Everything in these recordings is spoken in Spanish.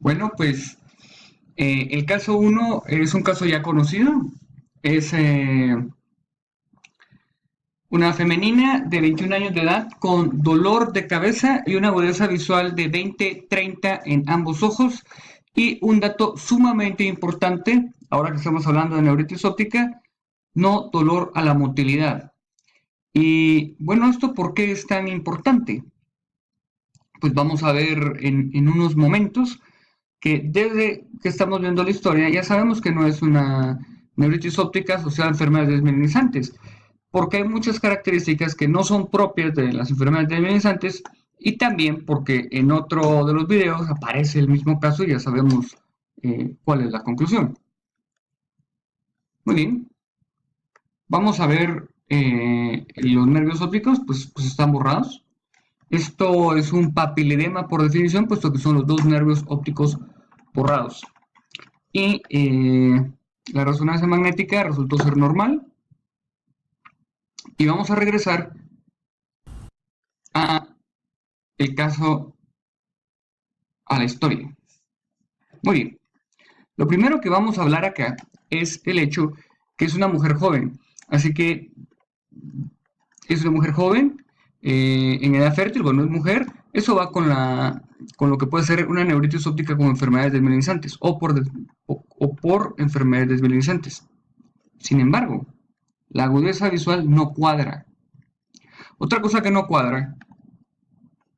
Bueno, pues el caso uno es un caso ya conocido. Es una femenina de 21 años de edad con dolor de cabeza y una agudeza visual de 20-30 en ambos ojos. Y un dato sumamente importante, ahora que estamos hablando de neuritis óptica, no dolor a la motilidad. Y bueno, ¿esto por qué es tan importante? Pues vamos a ver en unos momentos que desde que estamos viendo la historia ya sabemos que no es una neuritis óptica asociada a enfermedades desmielinizantes, porque hay muchas características que no son propias de las enfermedades desmielinizantes y también porque en otro de los videos aparece el mismo caso y ya sabemos cuál es la conclusión. Muy bien, vamos a ver los nervios ópticos, pues están borrados. Esto es un papiledema por definición, puesto que son los dos nervios ópticos borrados. Y la resonancia magnética resultó ser normal. Y vamos a regresar a el caso, a la historia. Muy bien. Lo primero que vamos a hablar acá es el hecho que es una mujer joven. Así que es una mujer joven en edad fértil, bueno, es mujer. Eso va con lo que puede ser una neuritis óptica como enfermedades desmielinizantes o por enfermedades desmielinizantes. Sin embargo, la agudeza visual no cuadra. Otra cosa que no cuadra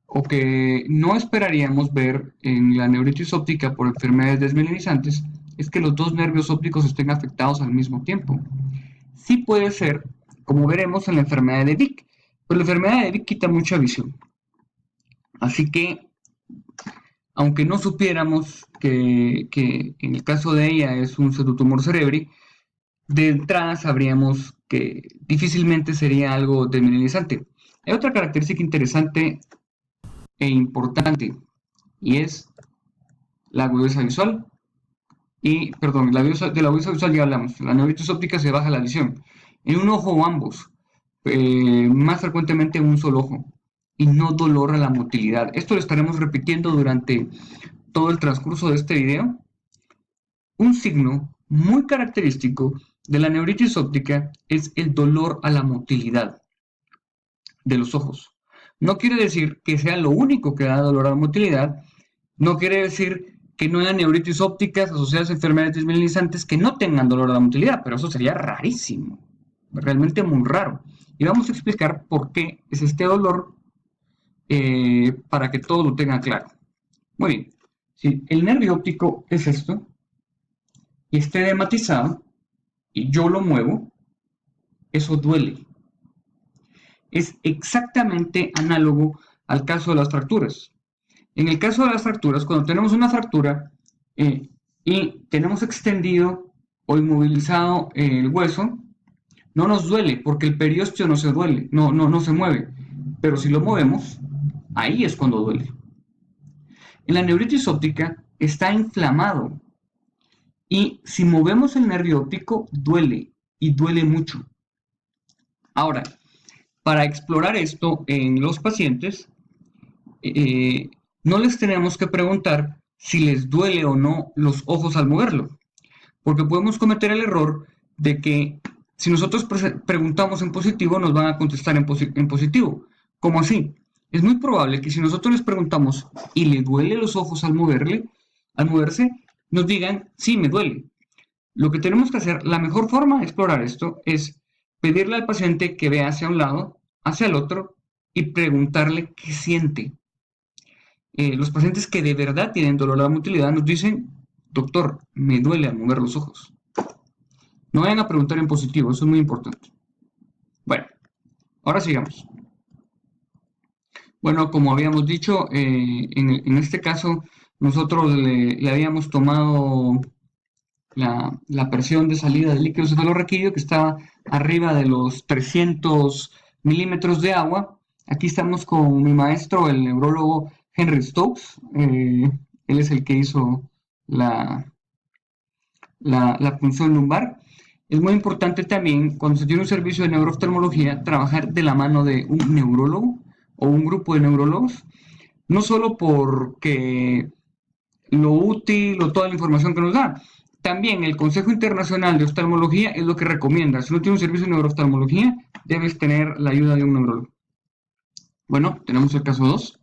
o que no esperaríamos ver en la neuritis óptica por enfermedades desmielinizantes es que los dos nervios ópticos estén afectados al mismo tiempo. Sí puede ser, como veremos en la enfermedad de Vick, pero la enfermedad de Vick quita mucha visión. Así que, aunque no supiéramos que en el caso de ella es un pseudotumor cerebri, de entrada sabríamos que difícilmente sería algo desmielinizante. Hay otra característica interesante e importante y es la agudeza visual. Y, perdón, de la agudeza visual ya hablamos. La neuritis óptica se baja la visión. En un ojo o ambos, más frecuentemente en un solo ojo. Y no dolor a la motilidad. Esto lo estaremos repitiendo durante todo el transcurso de este video. Un signo muy característico de la neuritis óptica es el dolor a la motilidad de los ojos. No quiere decir que sea lo único que da dolor a la motilidad, no quiere decir que no haya neuritis ópticas asociadas a enfermedades desmielinizantes que no tengan dolor a la motilidad, pero eso sería rarísimo, realmente muy raro. Y vamos a explicar por qué es este dolor para que todo lo tengan claro. Muy bien, si el nervio óptico es esto y esté edematizado y yo lo muevo, eso duele. Es exactamente análogo al caso de las fracturas. En el caso de las fracturas, cuando tenemos una fractura y tenemos extendido o inmovilizado el hueso, no nos duele porque el periósteo no se duele, no se mueve. Pero si lo movemos, ahí es cuando duele. En la neuritis óptica está inflamado y si movemos el nervio óptico, duele y duele mucho. Ahora, para explorar esto en los pacientes, eh, no les tenemos que preguntar si les duele o no los ojos al moverlo, porque podemos cometer el error de que si nosotros preguntamos en positivo nos van a contestar en positivo. ¿Cómo así? Es muy probable que si nosotros les preguntamos y le duele los ojos al moverse, nos digan sí, me duele. Lo que tenemos que hacer, la mejor forma de explorar esto es pedirle al paciente que vea hacia un lado, hacia el otro y preguntarle qué siente. Los pacientes que de verdad tienen dolor a la motilidad nos dicen, doctor, me duele al mover los ojos. No vayan a preguntar en positivo, eso es muy importante. Bueno, ahora sigamos. Bueno, como habíamos dicho, en este caso nosotros le habíamos tomado la presión de salida del líquido cefalorraquídeo que estaba arriba de los 300 milímetros de agua. Aquí estamos con mi maestro, el neurólogo Henry Stokes. Él es el que hizo la, la punción lumbar. Es muy importante también, cuando se tiene un servicio de neurooftalmología, trabajar de la mano de un neurólogo o un grupo de neurólogos, no solo porque lo útil o toda la información que nos da. También el Consejo Internacional de Oftalmología es lo que recomienda. Si no tienes un servicio de neurooftalmología, debes tener la ayuda de un neurólogo. Bueno, tenemos el caso 2.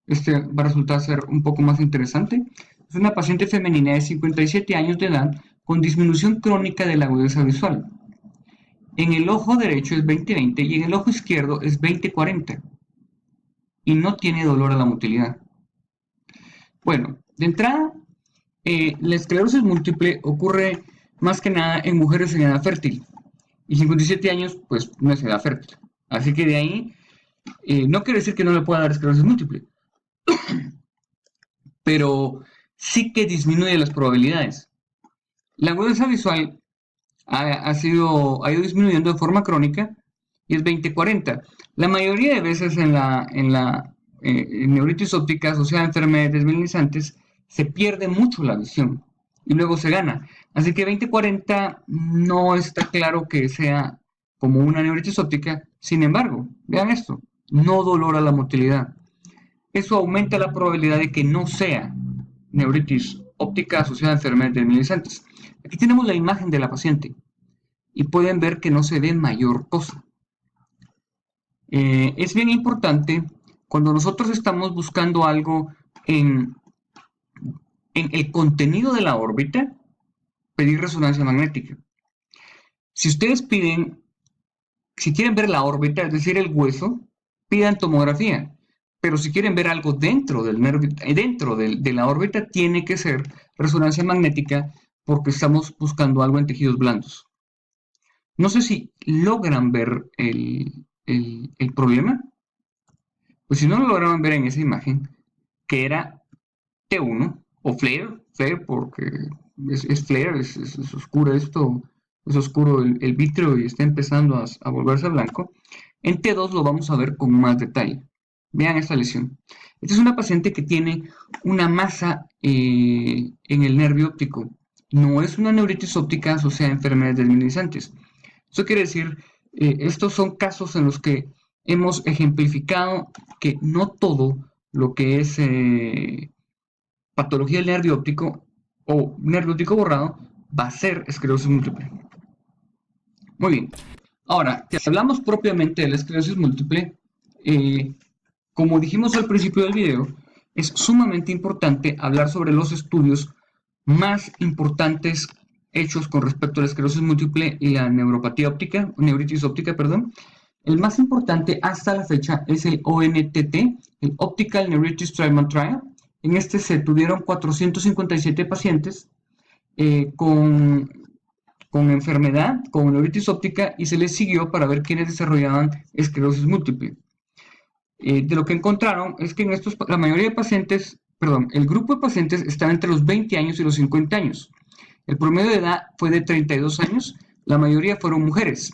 Este va a resultar ser un poco más interesante. Es una paciente femenina de 57 años de edad con disminución crónica de la agudeza visual. En el ojo derecho es 20/20 y en el ojo izquierdo es 20/40 y no tiene dolor a la motilidad. Bueno, de entrada, la esclerosis múltiple ocurre más que nada en mujeres en edad fértil y 57 años pues no es edad fértil. Así que de ahí no quiere decir que no le pueda dar esclerosis múltiple, pero sí que disminuye las probabilidades. La agudeza visual ha ido disminuyendo de forma crónica y es 20/40. La mayoría de veces en neuritis óptica asociada a enfermedades desmielinizantes se pierde mucho la visión y luego se gana. Así que 20/40 no está claro que sea como una neuritis óptica. Sin embargo, vean esto, no dolor a la motilidad. Eso aumenta la probabilidad de que no sea neuritis óptica asociada a enfermedades desmielinizantes. Aquí tenemos la imagen de la paciente y pueden ver que no se ve mayor cosa. Es bien importante cuando nosotros estamos buscando algo en, en el contenido de la órbita, pedir resonancia magnética. Si ustedes si quieren ver la órbita, es decir, el hueso, pidan tomografía. Pero si quieren ver algo dentro del nervio, de la órbita, tiene que ser resonancia magnética porque estamos buscando algo en tejidos blandos. No sé si logran ver el problema. Pues si no lo lograban ver en esa imagen, que era T1 o flare porque es flare, es oscuro esto, es oscuro el vítreo y está empezando a volverse blanco. En T2 lo vamos a ver con más detalle. Vean esta lesión. Esta es una paciente que tiene una masa en el nervio óptico. No es una neuritis óptica asociada a enfermedades desmielinizantes. Eso quiere decir, estos son casos en los que hemos ejemplificado que no todo lo que es patología del nervio óptico o nervio óptico borrado va a ser esclerosis múltiple. Muy bien. Ahora, si hablamos propiamente de la esclerosis múltiple, como dijimos al principio del video, es sumamente importante hablar sobre los estudios más importantes hechos con respecto a la esclerosis múltiple y la neuropatía óptica, neuritis óptica, perdón. El más importante hasta la fecha es el ONTT, el Optical Neuritis Treatment Trial. En este se tuvieron 457 pacientes con enfermedad, con neuritis óptica, y se les siguió para ver quiénes desarrollaban esclerosis múltiple. De lo que encontraron es que en estos, la mayoría de pacientes, perdón, el grupo de pacientes estaba entre los 20 años y los 50 años. El promedio de edad fue de 32 años, la mayoría fueron mujeres.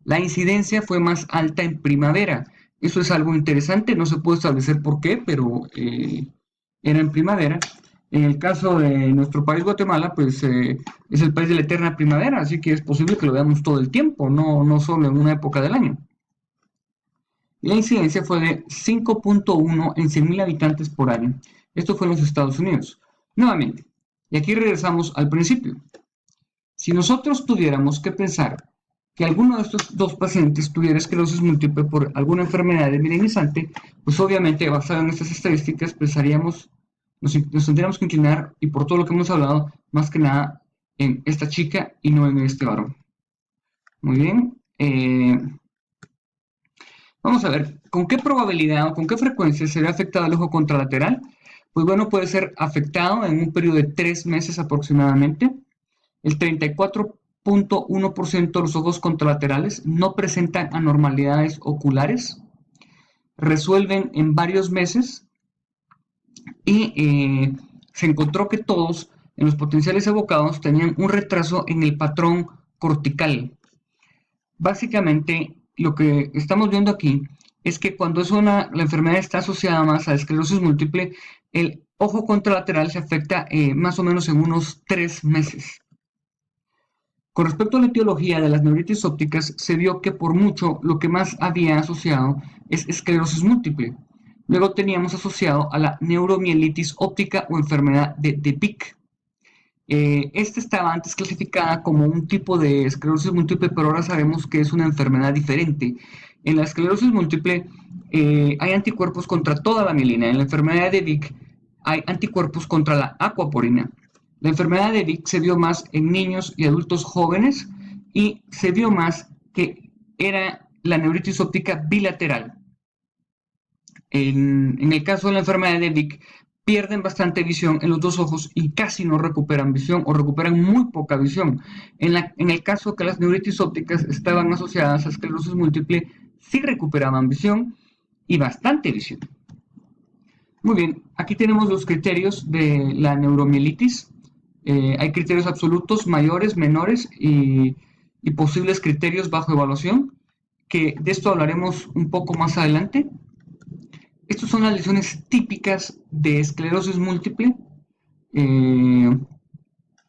La incidencia fue más alta en primavera. Eso es algo interesante, no se puede establecer por qué, pero era en primavera. En el caso de nuestro país, Guatemala, pues es el país de la eterna primavera, así que es posible que lo veamos todo el tiempo, no solo en una época del año. La incidencia fue de 5.1 en 100.000 habitantes por año. Esto fue en los Estados Unidos. Nuevamente, y aquí regresamos al principio. Si nosotros tuviéramos que pensar que alguno de estos dos pacientes tuviera esclerosis múltiple por alguna enfermedad desmielinizante, pues obviamente basado en estas estadísticas pensaríamos, nos tendríamos que inclinar, y por todo lo que hemos hablado, más que nada en esta chica y no en este varón. Muy bien. Vamos a ver, ¿con qué probabilidad o con qué frecuencia se ve afectado el ojo contralateral? Pues bueno, puede ser afectado en un periodo de 3 meses aproximadamente. El 34.1% de los ojos contralaterales no presentan anormalidades oculares, resuelven en varios meses y se encontró que todos en los potenciales evocados tenían un retraso en el patrón cortical. Básicamente, lo que estamos viendo aquí es que cuando la enfermedad está asociada más a esclerosis múltiple, el ojo contralateral se afecta más o menos en unos 3 meses. Con respecto a la etiología de las neuritis ópticas, se vio que por mucho lo que más había asociado es esclerosis múltiple. Luego teníamos asociado a la neuromielitis óptica o enfermedad de Pick. Esta estaba antes clasificada como un tipo de esclerosis múltiple, pero ahora sabemos que es una enfermedad diferente. En la esclerosis múltiple hay anticuerpos contra toda la mielina. En la enfermedad de Vick hay anticuerpos contra la aquaporina. La enfermedad de Vick se vio más en niños y adultos jóvenes y se vio más que era la neuritis óptica bilateral. En el caso de la enfermedad de Vick, pierden bastante visión en los dos ojos y casi no recuperan visión o recuperan muy poca visión. En el caso que las neuritis ópticas estaban asociadas a esclerosis múltiple, sí recuperaban visión y bastante visión. Muy bien, aquí tenemos los criterios de la neuromielitis. Hay criterios absolutos, mayores, menores y posibles criterios bajo evaluación, que de esto hablaremos un poco más adelante. Estas son las lesiones típicas de esclerosis múltiple. No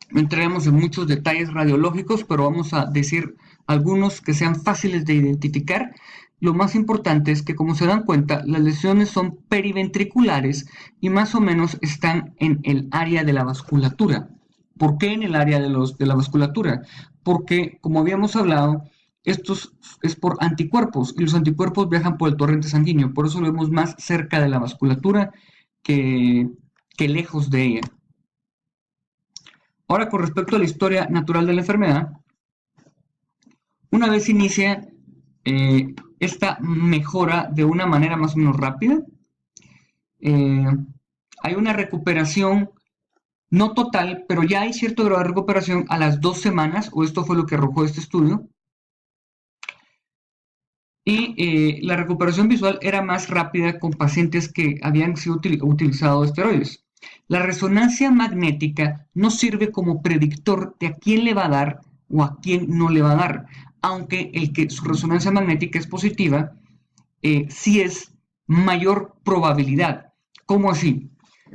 entraremos en muchos detalles radiológicos, pero vamos a decir algunos que sean fáciles de identificar. Lo más importante es que, como se dan cuenta, las lesiones son periventriculares y más o menos están en el área de la vasculatura. ¿Por qué en el área de la vasculatura? Porque, como habíamos hablado, esto es por anticuerpos y los anticuerpos viajan por el torrente sanguíneo, por eso lo vemos más cerca de la vasculatura que, que lejos de ella. Ahora, con respecto a la historia natural de la enfermedad, una vez inicia esta mejora de una manera más o menos rápida, eh, hay una recuperación no total, pero ya hay cierto grado de recuperación a las 2 semanas, o esto fue lo que arrojó este estudio, y la recuperación visual era más rápida con pacientes que habían sido utilizado esteroides. La resonancia magnética no sirve como predictor de a quién le va a dar o a quién no le va a dar, aunque el que su resonancia magnética es positiva, sí es mayor probabilidad. ¿Cómo así?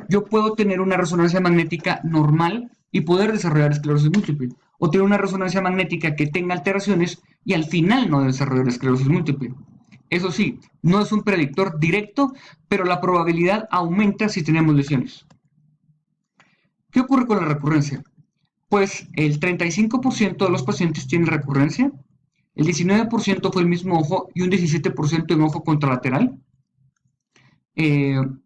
Yo puedo tener una resonancia magnética normal y poder desarrollar esclerosis múltiple, o tener una resonancia magnética que tenga alteraciones y al final no desarrollar esclerosis múltiple. Eso sí, no es un predictor directo, pero la probabilidad aumenta si tenemos lesiones. ¿Qué ocurre con la recurrencia? Pues el 35% de los pacientes tienen recurrencia, el 19% fue el mismo ojo y un 17% en ojo contralateral. En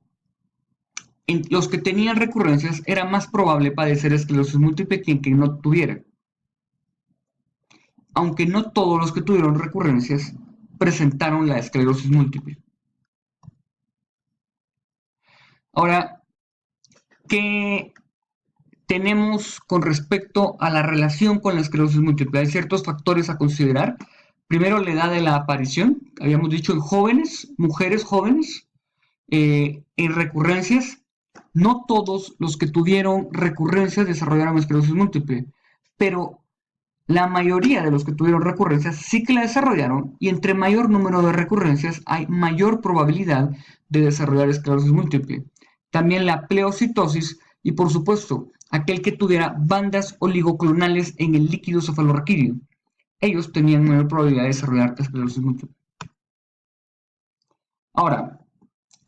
los que tenían recurrencias era más probable padecer esclerosis múltiple que en quien no tuviera. Aunque no todos los que tuvieron recurrencias presentaron la esclerosis múltiple. Ahora, ¿qué tenemos con respecto a la relación con la esclerosis múltiple? Hay ciertos factores a considerar. Primero, la edad de la aparición. Habíamos dicho en jóvenes, mujeres jóvenes, en recurrencias. No todos los que tuvieron recurrencias desarrollaron esclerosis múltiple, pero la mayoría de los que tuvieron recurrencias sí que la desarrollaron y entre mayor número de recurrencias hay mayor probabilidad de desarrollar esclerosis múltiple. También la pleocitosis y por supuesto aquel que tuviera bandas oligoclonales en el líquido cefalorraquídeo. Ellos tenían mayor probabilidad de desarrollar esclerosis múltiple. Ahora,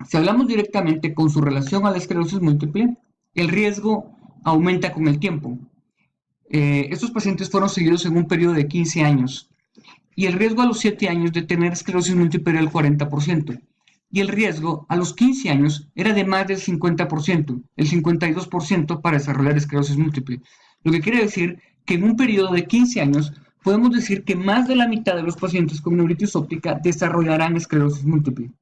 si hablamos directamente con su relación a la esclerosis múltiple, el riesgo aumenta con el tiempo. Estos pacientes fueron seguidos en un periodo de 15 años y el riesgo a los 7 años de tener esclerosis múltiple era el 40% y el riesgo a los 15 años era de más del 50%, el 52% para desarrollar esclerosis múltiple. Lo que quiere decir que en un periodo de 15 años podemos decir que más de la mitad de los pacientes con neuritis óptica desarrollarán esclerosis múltiple.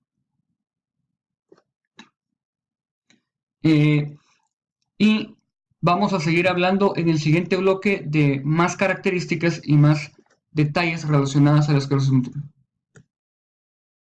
Y vamos a seguir hablando en el siguiente bloque de más características y más detalles relacionados a la esclerosis múltiple.